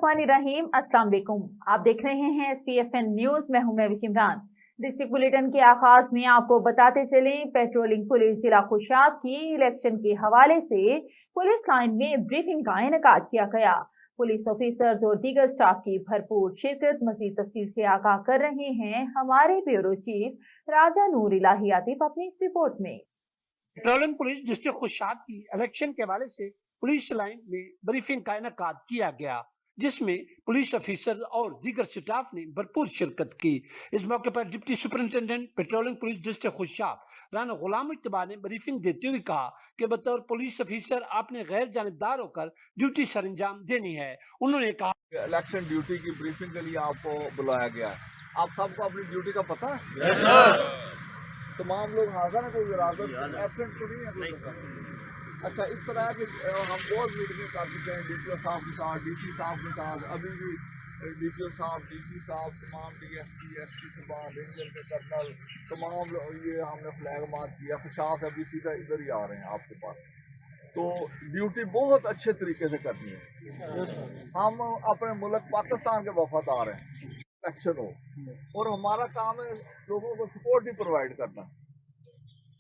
बिस्मिल्लाहिर्रहमानिर्रहीम। अस्सलाम वालेकुम। आप देख रहे हैं SPFN न्यूज। मैं हूं महविश इमरान। डिस्ट्रिक्ट बुलेटिन के आगाज में आपको बताते चलें, पेट्रोलिंग पुलिस जिला खुशाब की इलेक्शन के हवाले से पुलिस लाइन में ब्रीफिंग का इनेकाद किया गया। पुलिस ऑफिसर्स और दीगर स्टाफ की भरपूर शिरकत। मजीद तफसील से आगाह कर रहे हैं हमारे ब्यूरो चीफ राजा नूर इलाही आतिफ अपनी इस रिपोर्ट में। पेट्रोलिंग पुलिस डिस्ट्रिक्ट खुशाब की इलेक्शन के हवाले से पुलिस लाइन में ब्रीफिंग का इनेकाद किया गया, जिसमें पुलिस ऑफिसर और दीगर स्टाफ ने भरपूर शिरकत की। इस मौके पर deputy superintendent patrolling police district Khushab Rana Ghulam Ittaba ने ब्रीफिंग देते हुए कहा कि बतौर पुलिस ऑफिसर आपने गैर जानिबदार होकर ड्यूटी सर अंजाम देनी है। उन्होंने कहा इलेक्शन ड्यूटी की ब्रीफिंग के लिए आपको बुलाया गया है। आप सबको अपनी ड्यूटी का पता है? Yes sir. तमाम लोग हाजिर हैं, कोई विरासत एब्सेंट तो नहीं है? अच्छा, इस तरह की हम बहुत मीटिंग कर चुके हैं DPO साहब के साथ, DC साहब के साथ। अभी भी DPO साहब, DC साहब, तमाम DSP, SP साहब, रेंजर के कर्नल, तमाम ये हमने फ्लैग मार्च किया। खुशाब अभी सीधा इधर ही आ रहे हैं आपके पास। तो ड्यूटी बहुत अच्छे तरीके से करनी है। हम अपने मुल्क पाकिस्तान के वफादार हैं, इलेक्शन हो, और हमारा काम है लोगों को सपोर्ट ही प्रोवाइड करना।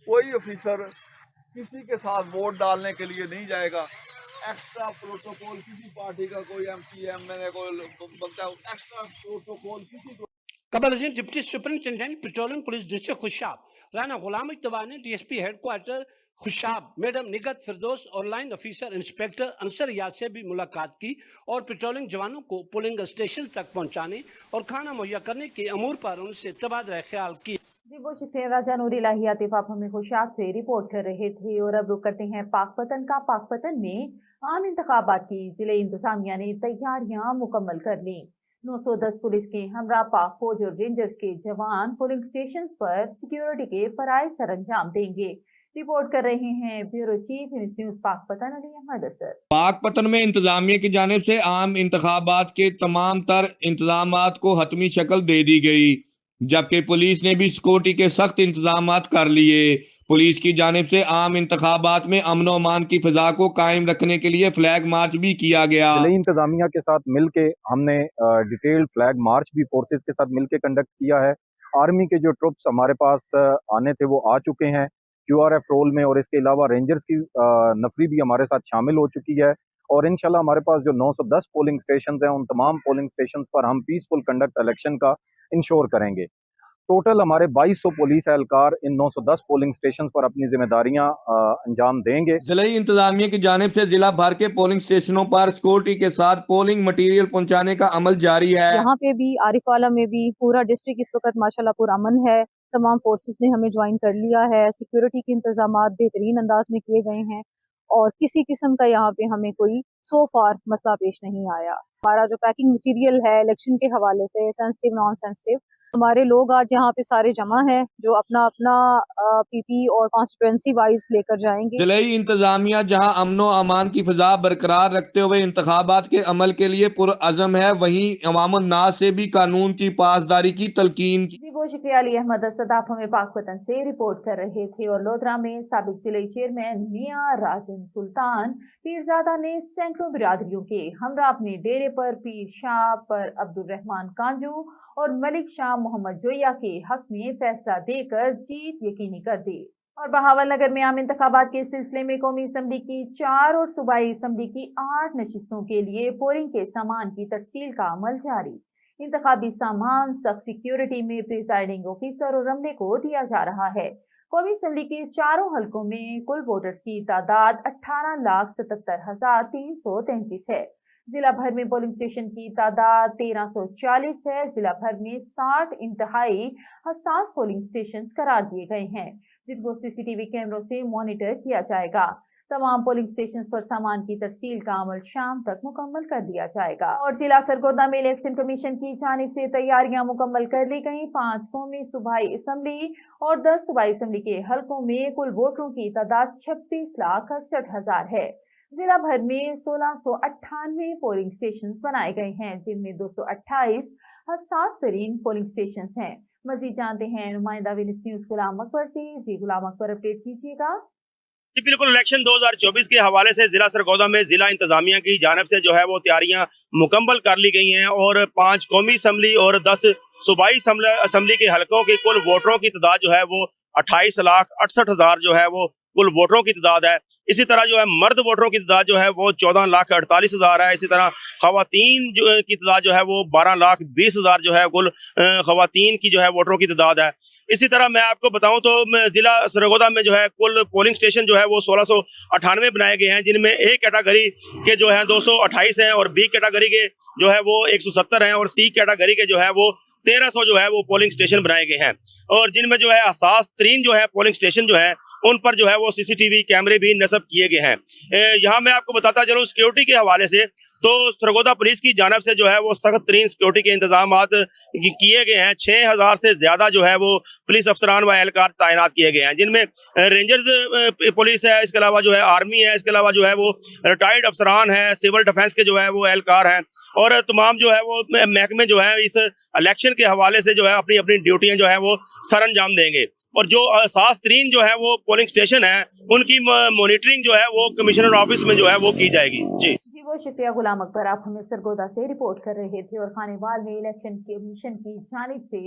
कोई ऑफिसर किसी के साथ वोट डालने के लिए नहीं जाएगा। एक्स्ट्रा प्रोटोकॉल किसी पार्टी का, कोई MP MLA को बनता है, एक्स्ट्रा प्रोटोकॉल किसी को। कबल deputy superintendent patrolling police district Khushab Rana Ghulam Ittaba ने DSP headquarter Khushab madam Nighat Firdous और लाइन ऑफिसर इंस्पेक्टर अंसर याद से भी मुलाकात की और पेट्रोलिंग जवानों को पोलिंग स्टेशन तक पहुंचाने और खाना मुहैया करने के अमूर पर उनसे तबादला ख्याल किया। जी बहुत शुक्रिया राजा नूर इलाही आतिफ, आप हमें खुशाब से रिपोर्ट कर रहे थे। और अब रुक करते हैं पाकपतन का। पाकपतन में आम इंतखाबात की जिले इंतजामिया ने तैयारियां मुकम्मल कर ली। 910 पुलिस के हमरा पाक फौज और रेंजर्स के जवान पोलिंग स्टेशन पर सिक्योरिटी के फराइज सर अंजाम देंगे। रिपोर्ट कर रहे हैं bureau chief news Pakpattan Ali Ahmad Asar. Pakpattan में इंतजामिया की जानिब से आम इंतखाबात के तमाम तर इंतजामात को हतमी शक्ल दे दी गई, जबकि पुलिस ने भी सिक्योरिटी के सख्त इंतजामात कर लिए। पुलिस की जानिब से आम इंतखाबात में अमन और अमान की फिजा को कायम रखने के लिए फ्लैग मार्च भी किया गया। जिले इंतजामिया के साथ मिलके हमने डिटेल्ड फ्लैग मार्च भी फोर्सेस के साथ मिलके कंडक्ट किया है। आर्मी के जो ट्रुप्स हमारे पास आने थे वो आ चुके हैं QRF रोल में, और इसके अलावा रेंजर्स की नफरी भी हमारे साथ शामिल हो चुकी है। और इंशाल्लाह हमारे पास जो 910 पोलिंग स्टेशन हैं, उन तमाम पोलिंग स्टेशन पर हम पीसफुल कंडक्ट इलेक्शन का इंश्योर करेंगे। टोटल हमारे 2200 पुलिस एहलकार इन 910 पोलिंग स्टेशन पर अपनी जिम्मेदारियां अंजाम देंगे। जिले इंतजामिया की जानिब से जिला भर के पोलिंग स्टेशनों पर सिक्योरिटी के साथ पोलिंग मटीरियल पहुंचाने का अमल जारी है। यहाँ पे भी आरिफवाला में भी पूरा डिस्ट्रिक्ट इस वक्त माशाल्लाह पूरा अमन है। तमाम फोर्सेस ने हमें ज्वाइन कर लिया है। सिक्योरिटी के इंतजामात बेहतरीन अंदाज में किए गए हैं और किसी किस्म का यहाँ पे हमें कोई सो फार मसला पेश नहीं आया। हमारा जो पैकिंग मटीरियल है इलेक्शन के हवाले से, सेंसिटिव नॉन सेंसिटिव, हमारे लोग आज यहाँ पे सारे जमा हैं जो अपना अपना PP और कॉन्स्टिट्यूएंसी वाइज लेकर जाएंगे। जिले इंतजामिया जहां अमनो अमान की फिजा बरकरार रखते हुए इंतखाबात के अमल के लिए पुरअज़म है, वहीं अवामुन नास से भी कानून की पासदारी की तलकीन की। जी बहुत शुक्रिया अली अहमद असद, आप हमें पाकपतन से रिपोर्ट कर रहे थे। और लोधरा में साबिक जिले चेयरमैन मियां राजन सुल्तान पीरजादा ने सैकड़ों बिरादरियों के हमरा अपने डेरे पर पीर शाह पर अब्दुल रहमान कांजू और मलिक शाह मोहम्मद जोया के हक में फैसला देकर जीत यकीनी कर दी। और बहावल नगर में आम इंतखाबात के सिलसिले में कौमी असम्बली की 4 और सूबाई असम्बली की 8 नशिस्तों के लिए पोलिंग के सामान की तरसील का अमल जारी। इंतखाबी सामान सख्त सिक्योरिटी में प्रिजाइडिंग ऑफिसर और अमले को दिया जा रहा है। कौमी असम्बली के चारों हलकों में कुल वोटर्स की तादाद 18,77,333 है। जिला भर में पोलिंग स्टेशन की तादाद 1340 है। जिला भर में 60 इंतहाई हसास पोलिंग स्टेशन करार दिए गए हैं, जिनको CCTV कैमरों से मॉनिटर किया जाएगा। तमाम पोलिंग स्टेशन पर सामान की तरसील का अमल शाम तक मुकम्मल कर दिया जाएगा। और जिला सरगोदा में इलेक्शन कमीशन की जानिब से तैयारियां मुकम्मल कर ली गई। 5 कौमी सूबाई असम्बली और 10 सूबाई असम्बली के हलकों में कुल वोटरों की तादाद 26,68,000 है। जिला भर में 1698 पोलिंग स्टेशन बनाए गए हैं, जिनमें 228 हसास तरीन पोलिंग स्टेशन हैं। मजीद जानते हैं नुमाइंदा विनिस न्यूज गुलाम अकबर से। जी गुलाम अकबर, अपडेट कीजिएगा। जी बिल्कुल, इलेक्शन 2024 के हवाले से जिला सरगोदा में जिला इंतजामिया की जानिब से जो है वो तैयारियां मुकम्मल कर ली गई हैं और 5 कौमी असम्बली और 10 सूबाई असम्बली के हलकों के कुल वोटरों की तादाद जो है वो 28,68,000 जो है वो कुल वोटरों की तादाद है। इसी तरह जो है मर्द वोटरों की तादाद जो है वो 14,48,000 है। इसी तरह खवातीन की तादाद जो है वो 12,20,000 जो है कुल खवातीन की जो है वोटरों की तादाद है। इसी तरह मैं आपको बताऊं तो जिला सरगोदा में जो है कुल पोलिंग स्टेशन जो है वो 1698 बनाए गए हैं, जिनमें ए कैटेगरी के जो है 228 हैं और बी कैटेगरी के जो है वो 170 हैं और सी कैटेगरी के जो है वो 1300 जो है वो पोलिंग स्टेशन बनाए गए हैं। और जिनमें जो है हसास तरीन जो है पोलिंग स्टेशन जो है उन पर जो है वो सीसीटीवी कैमरे भी नस्ब किए गए हैं। यहाँ मैं आपको बताता चलूँ सिक्योरिटी के हवाले से तो सरगोदा पुलिस की जानब से जो है वो सख्त तरीन सिक्योरिटी के इंतजाम किए गए हैं। 6,000 से ज्यादा जो है वो पुलिस अफसरान व एहलकार तैनात किए गए हैं, जिनमें रेंजर्स पुलिस है, इसके अलावा जो है आर्मी है, इसके अलावा जो है वो रिटायर्ड अफसरान है, सिविल डिफेंस के जो है वो एहलकार हैं और तमाम जो है वो महकमे जो है इस इलेक्शन के हवाले से जो है अपनी अपनी ड्यूटियां जो है वो सर अंजाम देंगे। और जो असास तरीन जो है वो पोलिंग स्टेशन है उनकी मॉनिटरिंग जो है वो कमिश्नर ऑफिस में जो है वो की जाएगी। जी बहुत शुक्रिया गुलाम अकबर, आप हमें सरगोदा से रिपोर्ट कर रहे थे। और खानेवाल में इलेक्शन कमीशन की जानिब से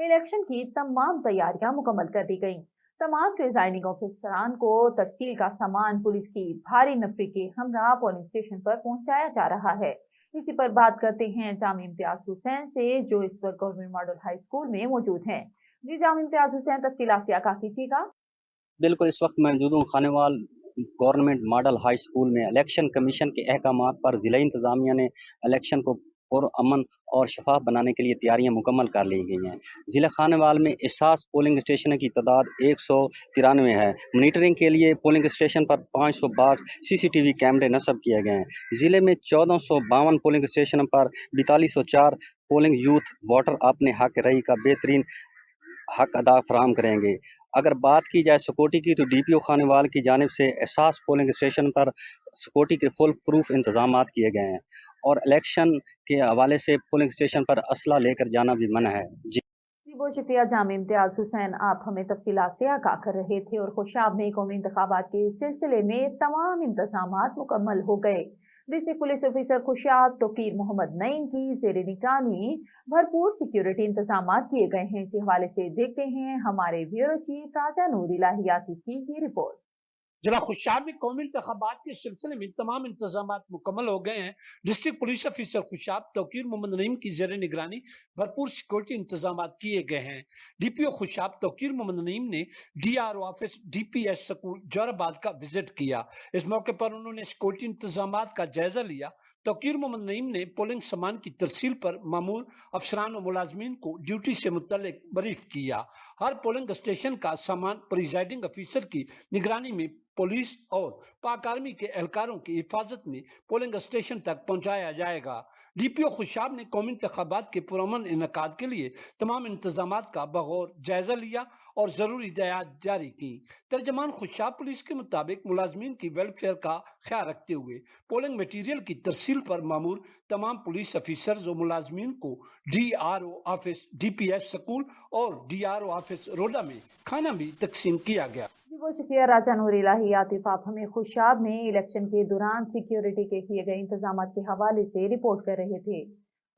इलेक्शन की तमाम तैयारियां मुकम्मल कर दी गईं। तमाम प्रिजाइडिंग ऑफिसरान को तरसील का सामान पुलिस की भारी नफरी के हमरा पोलिंग स्टेशन पर पहुंचाया जा रहा है। इसी पर बात करते हैं जामिया इम्तियाज हुसैन से, जो इस वक्त गवर्नमेंट मॉडल हाई स्कूल में मौजूद हैं। जी जामिया इम्तियाज हुसैन, तफसीलात से आगाह कीजिएगा। बिल्कुल, इस वक्त मौजूद हूँ Khanewal government model high school में। इलेक्शन कमीशन के अहकामात पर ज़िला इंतज़ामिया ने इलेक्शन को अमन और शफाफ बनाने के लिए तैयारियां मुकम्मल कर ली गई हैं। ज़िला खानेवाल में एहसास पोलिंग स्टेशन की तादाद 193 है। मॉनिटरिंग के लिए पोलिंग स्टेशन पर 562 सीसीटीवी कैमरे नस्ब किए गए हैं। ज़िले में 1452 पोलिंग स्टेशन पर 4204 पोलिंग यूथ वोटर अपने हक रई का बेहतरीन हक अदा फराहम करेंगे। अगर बात की जाए सिक्योरिटी की तो डीपीओ खानेवाल की जानिब से एहसास पोलिंग स्टेशन पर सिक्योरिटी के फुल प्रूफ इंतजाम किए गए हैं और इलेक्शन के हवाले से पोलिंग स्टेशन पर असला लेकर जाना भी मना है। जी बहुत शुक्रिया जामिया इम्तियाज हुसैन, आप हमें तफसीलात से आगाह कर रहे थे। और खुशाब में कौमी इंतखाबात के सिलसिले में तमाम इंतजामात मुकम्मल हो गए। District police officer Khushab Tauqeer Muhammad Naeem की ज़ेर निगरानी भरपूर सिक्योरिटी इंतजाम किए गए हैं। इसी हवाले से देखते हैं हमारे ब्यूरो चीफ राजा नूर इलाहियाती की रिपोर्ट। जिला खुशाब में कौमी इंतखाबात के सिलसिले में तमाम इंतजाम मुकम्मल हो गए हैं। District police officer Khushab Tauqeer Muhammad Naeem की ज़ेर निगरानी भरपूर सिक्योरिटी इंतजाम किए गए हैं। डीपीओ खुशाब तोकीर मोहम्मद नईम ने DRO office DPS school Zorabad का विजिट किया। इस मौके पर उन्होंने सिक्योरिटी इंतजाम का जायजा लिया। तोकीर मोहम्मद नईम ने पोलिंग सामान की तरसील पर मामूर अफसरान और मुलाजमीन को ड्यूटी से मुतल्लिक ब्रीफ किया। हर पोलिंग स्टेशन का सामान प्रिजाइडिंग ऑफिसर की निगरानी में पुलिस और पाक आर्मी के एहलकारों की हिफाजत में पोलिंग स्टेशन तक पहुंचाया जाएगा। डीपीओ खुशाब ने कौमी इंतखाबात के पुरअमन इनेकाद के लिए तमाम इंतजाम का बगौर जायजा लिया और जरूरी हिदायत जारी की। तर्जमान खुशाब पुलिस के मुताबिक मुलाजमीन की वेलफेयर का ख्याल रखते हुए पोलिंग मटीरियल की तरसील पर मामूर तमाम पुलिस ऑफिसर्स और मुलाजमीन को डीआरओ ऑफिस डीपीएस स्कूल और डीआरओ ऑफिस रोडा में खाना भी तकसीम किया गया। बहुत शुक्रिया राजा नूर इलाहियाती, आप हमें खुशाब में इलेक्शन के दौरान सिक्योरिटी के किए गए इंतजाम के हवाले से रिपोर्ट कर रहे थे।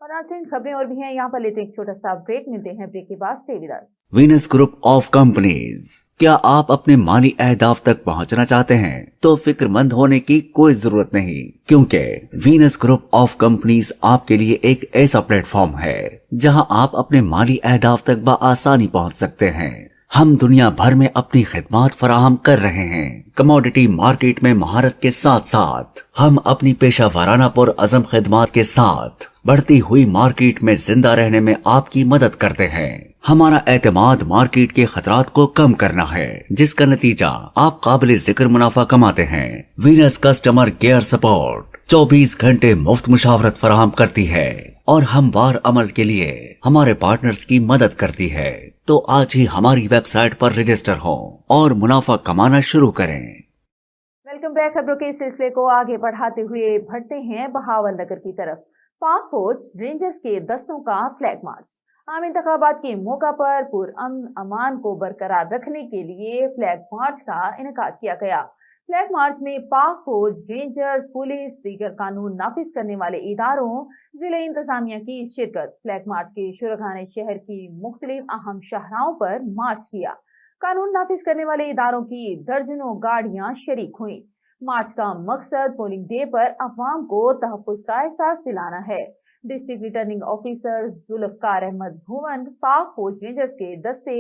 और आज इन खबरें और भी हैं, यहाँ पर लेते हैं एक छोटा सा ब्रेक। मिलते हैं ब्रेक के बाद, stay with us. Venus group of companies, क्या आप अपने माली अहदाफ तक पहुंचना चाहते हैं? तो फिक्रमंद होने की कोई जरूरत नहीं, क्योंकि वीनस ग्रुप ऑफ कंपनीज आपके लिए एक ऐसा प्लेटफॉर्म है जहां आप अपने माली अहदाफ तक बआसानी पहुंच सकते हैं। हम दुनिया भर में अपनी खिदमत फराहम कर रहे हैं। कमोडिटी मार्केट में महारत के साथ साथ हम अपनी पेशा वाराना पुर अज़म खिदमत के साथ बढ़ती हुई मार्केट में जिंदा रहने में आपकी मदद करते हैं। हमारा एतमाद मार्केट के खतरात को कम करना है, जिसका नतीजा आप काबिल जिक्र मुनाफा कमाते हैं। वीनस कस्टमर केयर सपोर्ट 24 घंटे मुफ्त मुशावरत फराहम करती है और हमवार अमल के लिए हमारे पार्टनर्स की मदद करती है। तो आज ही हमारी वेबसाइट पर रजिस्टर हो और मुनाफा कमाना शुरू करें। Welcome back. खबरों के सिलसिले को आगे बढ़ाते हुए बढ़ते हैं बहावल नगर की तरफ। पाक फौज रेंजर्स के दस्तों का फ्लैग मार्च। आम इंतखाबात के मौका पर पुरअमन अमान को बरकरार रखने के लिए फ्लैग मार्च का इनेकाद किया गया। फ्लैग मार्च में पाक फौज, रेंजर्स, पुलिस, दीगर कानून नाफिज करने वाले इदारों, जिले इंतजामिया की शिरकत। फ्लैग मार्च के शुरका ने शहर की मुख्तलिफ अहम शाहराहों पर मार्च किया। कानून नाफिज करने वाले इदारों की दर्जनों गाड़ियां शरीक हुई। मार्च का मकसद पोलिंग डे पर अवाम को तहफ्फुज का एहसास दिलाना है। District returning officer Zulfiqar Ahmed Bhuwan Pak फौज रेंजर्स के दस्ते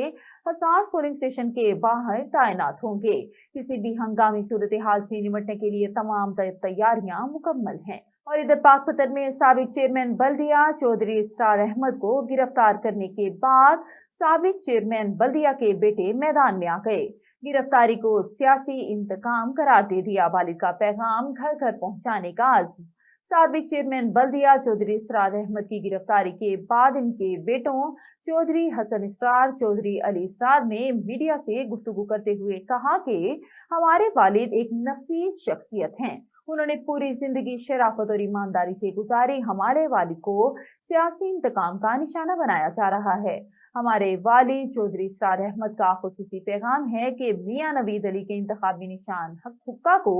हसास पोलिंग स्टेशन के बाहर तैनात होंगे। किसी भी हंगामी सूरत हाल से निपटने के लिए तमाम तैयारियां मुकम्मल हैं। और इधर पाकपतन में साबिक चेयरमैन बल्दिया चौधरी इसरार अहमद को गिरफ्तार करने के बाद साबिक चेयरमैन बल्दिया के बेटे मैदान में आ गए। गिरफ्तारी को सियासी इंतकाम करार दे दिया। वालिद का पैगाम घर घर पहुंचाने का आज़म। साबिक चेयरमैन बल्दिया चौधरी इसरार अहमद की गिरफ्तारी के बाद इनके बेटों चौधरी हसन इसरार, चौधरी अली इसरार ने मीडिया से गुफ्तगू करते हुए कहा कि हमारे वालिद एक नफीस शख्सियत हैं। उन्होंने पूरी जिंदगी शराफत और ईमानदारी से गुजारी। हमारे वालिद को सियासी इंतकाम का निशाना बनाया जा रहा है। हमारे वालिद चौधरी इसरार अहमद का खुसूसी पैगाम है कि मियां नवीद अली के इंतखाबी निशान हुक्का को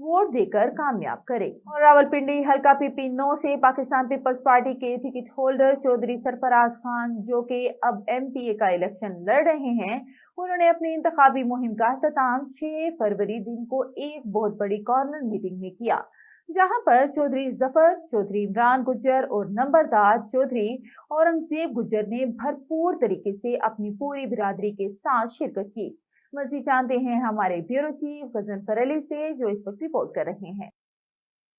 वोट देकर कामयाब करें। और रावलपिंडी हल्का PP 9 से पाकिस्तान पीपल्स पार्टी के टिकट होल्डर चौधरी सरफराज खान, जो कि अब MPA का इलेक्शन लड़ रहे हैं, उन्होंने अपनी इंतखाबी मुहिम का अख्ताम 6 फरवरी दिन को एक बहुत बड़ी कॉर्नर मीटिंग में किया, जहां पर चौधरी जफर, चौधरी इमरान गुज्जर और नंबरदार चौधरी औरंगजेब गुज्जर ने भरपूर तरीके से अपनी पूरी बिरादरी के साथ शिरकत की। मज़ीद जानते हैं हमारे ब्यूरो चीफ गजनफर अली से, जो इस वक्त रिपोर्ट कर रहे हैं।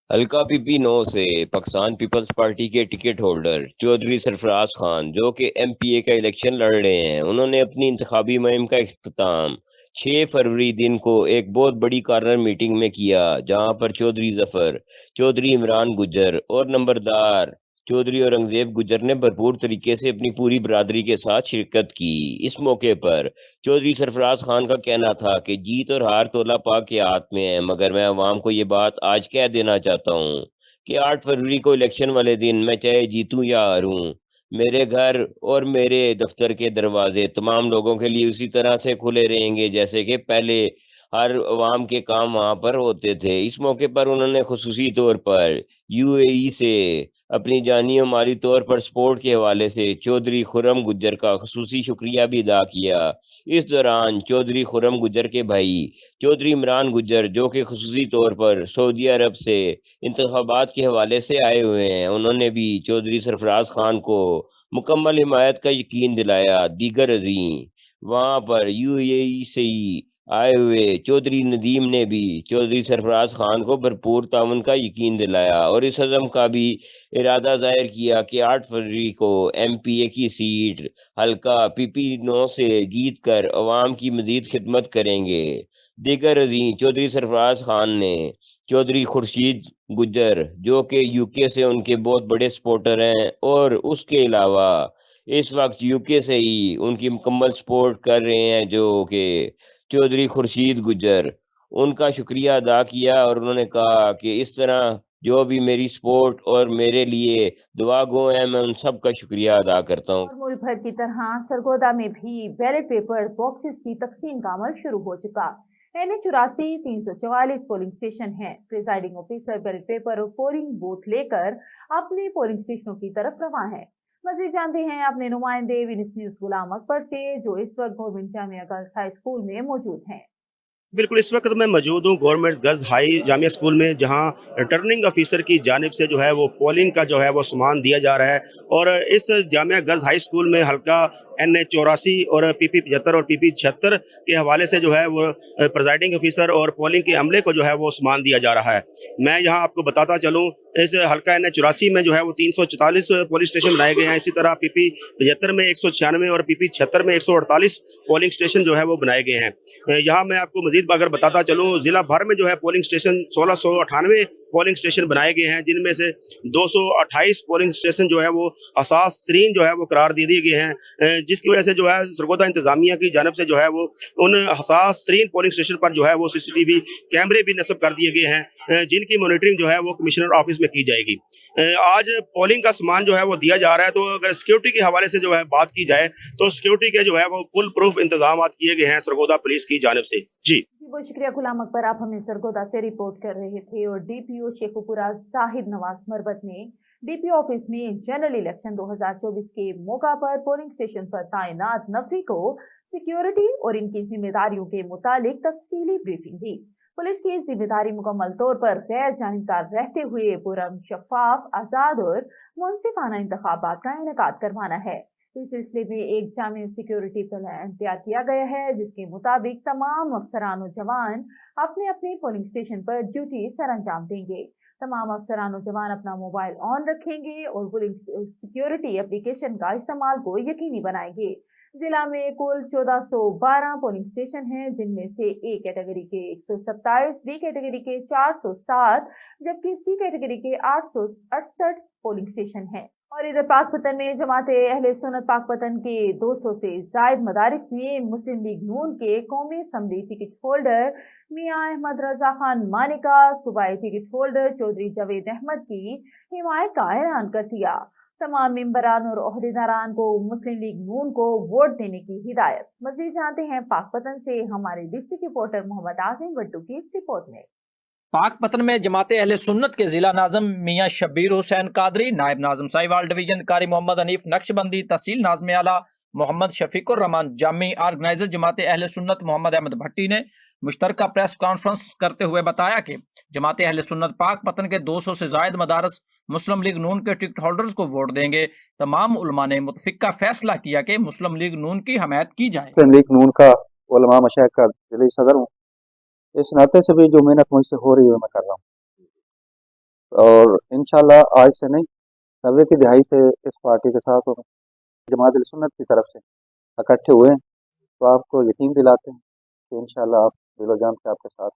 हल्का PP 9 से पाकिस्तान पीपल्स पार्टी के टिकट होल्डर चौधरी सरफराज खान, जो कि MPA का इलेक्शन लड़ रहे हैं, उन्होंने अपनी इंतखाबी मुहिम का इख्तिताम 6 फरवरी दिन को एक बहुत बड़ी कॉर्नर मीटिंग में किया, जहां पर चौधरी जफर, चौधरी इमरान गुज्जर और नंबरदार चौधरी औरंगजेब गुज्जर ने भरपूर तरीके से अपनी पूरी बरादरी के साथ शिरकत की। इस मौके पर चौधरी सरफराज खान का कहना था कि जीत और हार तौला पाक के हाथ में है, मगर मैं अवाम को ये बात आज कह देना चाहता हूँ कि 8 फरवरी को इलेक्शन वाले दिन मैं चाहे जीतूं या हारूं, मेरे घर और मेरे दफ्तर के दरवाजे तमाम लोगों के लिए उसी तरह से खुले रहेंगे जैसे कि पहले हर अवाम के काम वहाँ पर होते थे। इस मौके पर उन्होंने खुसूसी तौर पर UAE से अपनी जानी और माली तौर पर सपोर्ट के हवाले से चौधरी खुर्रम गुज्जर का खुसूसी शुक्रिया भी अदा किया। इस दौरान चौधरी खुर्रम गुज्जर के भाई चौधरी इमरान गुज्जर, जो कि खुसूसी तौर पर सऊदी अरब से इंतखाबात के हवाले से आए हुए हैं, उन्होंने भी चौधरी सरफराज खान को मुकम्मल हिमायत का यकीन दिलाया। दीगर अजीम वहाँ पर UAE से ही आए हुए चौधरी नदीम ने भी चौधरी सरफराज खान को भरपूर ताउन का यकीन दिलाया और इस अज़म का भी इरादा जाहिर किया कि 8 फरवरी को MPA की सीट हल्का PP 9 से जीत कर अवाम की मजीद खिदमत करेंगे। दीगर अजीम चौधरी सरफराज खान ने चौधरी खुर्शीद गुज्जर, जो कि UK से उनके बहुत बड़े सपोर्टर हैं और उसके अलावा इस वक्त UK से ही उनकी मुकम्मल सपोर्ट कर रहे हैं, जो कि चौधरी खुर्शीद गुज्जर, उनका शुक्रिया अदा किया और उन्होंने कहा कि इस तरह जो भी मेरी सपोर्ट और मेरे लिए दुआ गो हैं, मैं उन सब का शुक्रिया अदा करता हूँ। मुल्क भर की तरह सरगोदा में भी बैलेट पेपर बॉक्सेस की तकसीम का अमल शुरू हो चुका। NH 84 344 पोलिंग स्टेशन है। प्रिजाइडिंग ऑफिसर बैलेट पेपर और पोलिंग बूथ लेकर अपने पोलिंग स्टेशनों की तरफ रवाना है। मजीद जानते हैं अपने नुमाइंदे विनिस न्यूज गुलाम अकबर से, जो इस वक्त government Jamia girls high school में मौजूद हैं। बिल्कुल, इस वक्त मैं मौजूद हूँ government girls high Jamia school में, जहाँ रिटर्निंग ऑफिसर की जानिब से जो है वो पोलिंग का जो है वो सामान दिया जा रहा है। और इस जामिया गर्ल्स हाई स्कूल में हल्का NH 84 और PP 75 और PP 76 के हवाले से जो है वो प्रिजाइडिंग ऑफिसर और पोलिंग के अमले को जो है वो सामान दिया जा रहा है। मैं यहाँ आपको बताता चलूँ, इस हल्का NH 84 में जो है वो 344 पोलिंग स्टेशन बनाए गए हैं। इसी तरह PP 75 में 196 और PP 76 में 148 पोलिंग स्टेशन जो है वो बनाए गए हैं। यहाँ मैं आपको मजीद अगर बताता चलूँ, जिला भर में जो है पोलिंग स्टेशन 1698 पोलिंग स्टेशन बनाए गए हैं, जिनमें से 228 पोलिंग स्टेशन जो है वो हसास तरीन जो है वो करार दे दिए गए हैं, जिसकी वजह से जो है सरगोदा इंतजामिया की जानब से जो है वो उन हसास तरीन पोलिंग स्टेशन पर जो है वो CCTV कैमरे भी नस्ब कर दिए गए हैं, जिनकी मॉनिटरिंग जो है वो कमिश्नर ऑफिस में की जाएगी। आज पोलिंग का सामान जो है वो दिया जा रहा है। तो अगर सिक्योरिटी के हवाले से जो है बात की जाए तो सिक्योरिटी के जो है वो फुल प्रूफ इंतजाम किए गए हैं सरगोदा पुलिस की जानब से। जी जी बहुत शुक्रिया गुलाम अकबर, आप हमें सरगोदा से रिपोर्ट कर रहे थे। और डीपीओ शेखुपुरा जाहिद नवाज मरबत ने डीपीओ ऑफिस में जनरल इलेक्शन 2024 के मौका पर पोलिंग स्टेशन पर तैनात नफरी को सिक्योरिटी और इनकी जिम्मेदारियों के मुतालिक तफसीली ब्रीफिंग दी। पुलिस की जिम्मेदारी मुकम्मल तौर पर गैर जानिबदार रहते हुए पुरअमन, शफाफ, आजाद और मुनसिफाना इंतखाबात का इनेकाद करवाना है। इस सिलसिले में एक जामी सिक्योरिटी प्लान तैयार किया गया है, जिसके मुताबिक तमाम अफसरान और जवान अपने अपने पोलिंग स्टेशन पर ड्यूटी सरअंजाम देंगे। तमाम अफसरान और जवान अपना मोबाइल ऑन रखेंगे और पोलिंग सिक्योरिटी एप्लीकेशन का इस्तेमाल को यकीनी बनाएंगे। जिला में कुल 1412 पोलिंग स्टेशन हैं, जिनमें से ए कैटेगरी के 127, बी कैटेगरी के 407 जबकि सी कैटेगरी के 868 पोलिंग स्टेशन हैं। और इधर पाकपतन में जमाते अहले सुन्नत पाकपतन के 200 से जायद मदारिस ने मुस्लिम लीग नून के कौमी असम्बली टिकट होल्डर मियां अहमद रजा खान मानी का सूबाई टिकट होल्डर चौधरी जावेद अहमद की हिमायत का ऐलान कर दिया। तमाम मेंबरान और ओहदेदारान को मुस्लिम लीग नून को वोट देने की हिदायत। मजीद जानते हैं पाकपतन से हमारे डिस्ट्रिक्ट रिपोर्टर मोहम्मद आजिम वट्टू की इस रिपोर्ट में। पाकपतन में जमाते अहले सुन्नत के जिला नाज़म मियां शब्बीर हुसैन कादरी, नायब नाज़म साहिवाल डिवीजन कारी मोहम्मद हनीफ नक्शबंदी, तहसील नाज़म आला मोहम्मद शफीकुर रहमान, जामी ऑर्गेनाइजर जमाते अहले सुन्नत मोहम्मद अहमद भट्टी ने मुश्तरका प्रेस कॉन्फ्रेंस करते हुए बताया कि जमाते अहले सुन्नत पाकपतन के 200 से जायद मदारस मुस्लिम लीग नून के टिकट होल्डर्स को वोट देंगे। तमाम उलमा ने मुतफिका फैसला किया कि मुस्लिम लीग नून की हमायत की जाए। मुस्लिम लीग नून का उलमा मशाइख का जिले सदर हूँ, इस नाते से भी जो मेहनत मुझसे हो रही है मैं कर रहा हूँ और इंशाल्लाह आज से नहीं 90 की दहाई से इस पार्टी के साथ जमात अहले सुन्नत की तरफ से इकट्ठे हुए हैं, तो आपको यकीन दिलाते हैं कि इंशाल्लाह आप दिलो-जान से आपके साथ,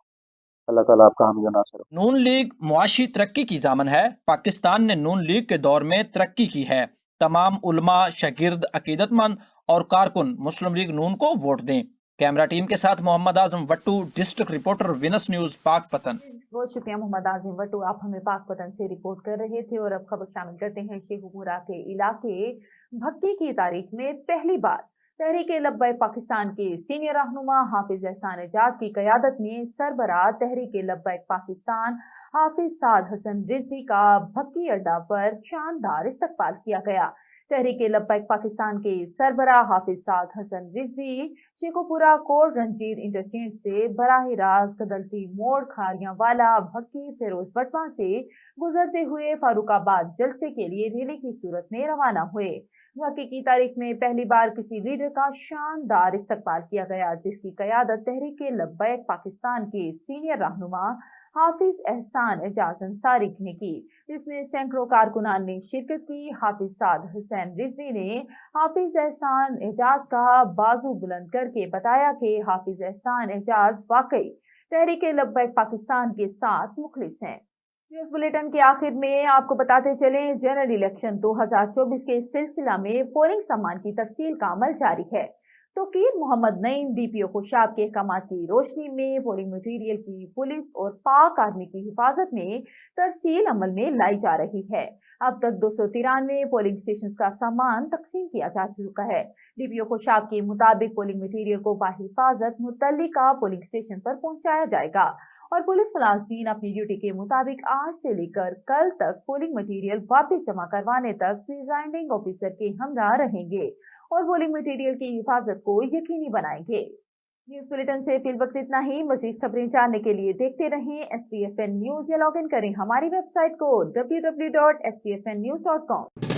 अल्लाह ताला आपका हामी और नासिर हो। नून लीग मुआशी तरक्की की जामन है। पाकिस्तान ने नून लीग के दौर में तरक्की की है। तमाम उलमा, शागिर्द, अकीदतमंद और कारकुन मुस्लिम लीग नून को वोट दें। कैमरा टीम के साथ Mohammad Azam Wattoo, district reporter Venus news Pakpattan. बहुत शुक्रिया मोहम्मद आजिम वट्टू, आप हमें पाकपतन से रिपोर्ट कर रहे थे। और अब खबर शामिल करते हैं शेखुपुरा के इलाके भक्की की तारीख में पहली बार तहरीक लब्बैक पाकिस्तान के सीनियर रहनुमा हाफिज एहसान एजाज की क़यादत में सरबराह तहरीक लब्बैक पाकिस्तान हाफिज साद हसन रिजवी का भक्की अड्डा पर शानदार इस्तकबाल किया गया। तहरीक लब्बैक पाकिस्तान के सरबराह हाफिज साद हसन रिजवी शेखुपुरा कोट रंजीत इंटरचेंज से बराह रास्त कदलती मोड़ खारियावाला भक्की फिरोज वटवा से गुजरते हुए फारूकाबाद जलसे के लिए रैली की सूरत में रवाना हुए। भक्की की तारीख में पहली बार किसी लीडर का शानदार इस्तकबाल किया गया, जिसकी क़यादत तहरीक लब्बैक पाकिस्तान के सीनियर रहनुमा हाफिज एहसान एजाज अंसारी ने की, जिसमें सैकड़ों कारकुनान ने शिरकत की। हाफिज साद हुसैन रिजवी ने हाफिज एहसान एजाज का बाजू बुलंद करके बताया कि हाफिज एहसान एजाज वाकई तहरीक लब्बैक पाकिस्तान के साथ मुखलिस हैं। न्यूज बुलेटिन के आखिर में आपको बताते चले, जनरल इलेक्शन 2024 के सिलसिला में पोलिंग सामान की तफसील का अमल जारी है। तोकीर मोहम्मद नईम डीपीओ खुशाब के अहकामात की रोशनी में पोलिंग मटीरियल की पुलिस और पाक आर्मी की हिफाजत में तरसील अमल में लाई जा रही है। अब तक 293 पोलिंग स्टेशन का सामान तकसीम किया जा चुका है। डीपीओ खुशाब के मुताबिक पोलिंग मटीरियल को बाहिफाजत मुतल्लिका पोलिंग स्टेशन पर पहुंचाया जाएगा और पुलिस मुलाजमीन अपनी ड्यूटी के मुताबिक आज से लेकर कल तक पोलिंग मटीरियल वापस जमा करवाने तक प्रिजाइडिंग ऑफिसर के हमरा रहेंगे और पोलिंग मटीरियल की हिफाजत को यकीनी बनाएंगे। न्यूज बुलेटिन से फिल वक्त इतना ही। मजीद खबरें जानने के लिए देखते रहें SPFN न्यूज या लॉग इन करें हमारी वेबसाइट को www.spfnnews.com।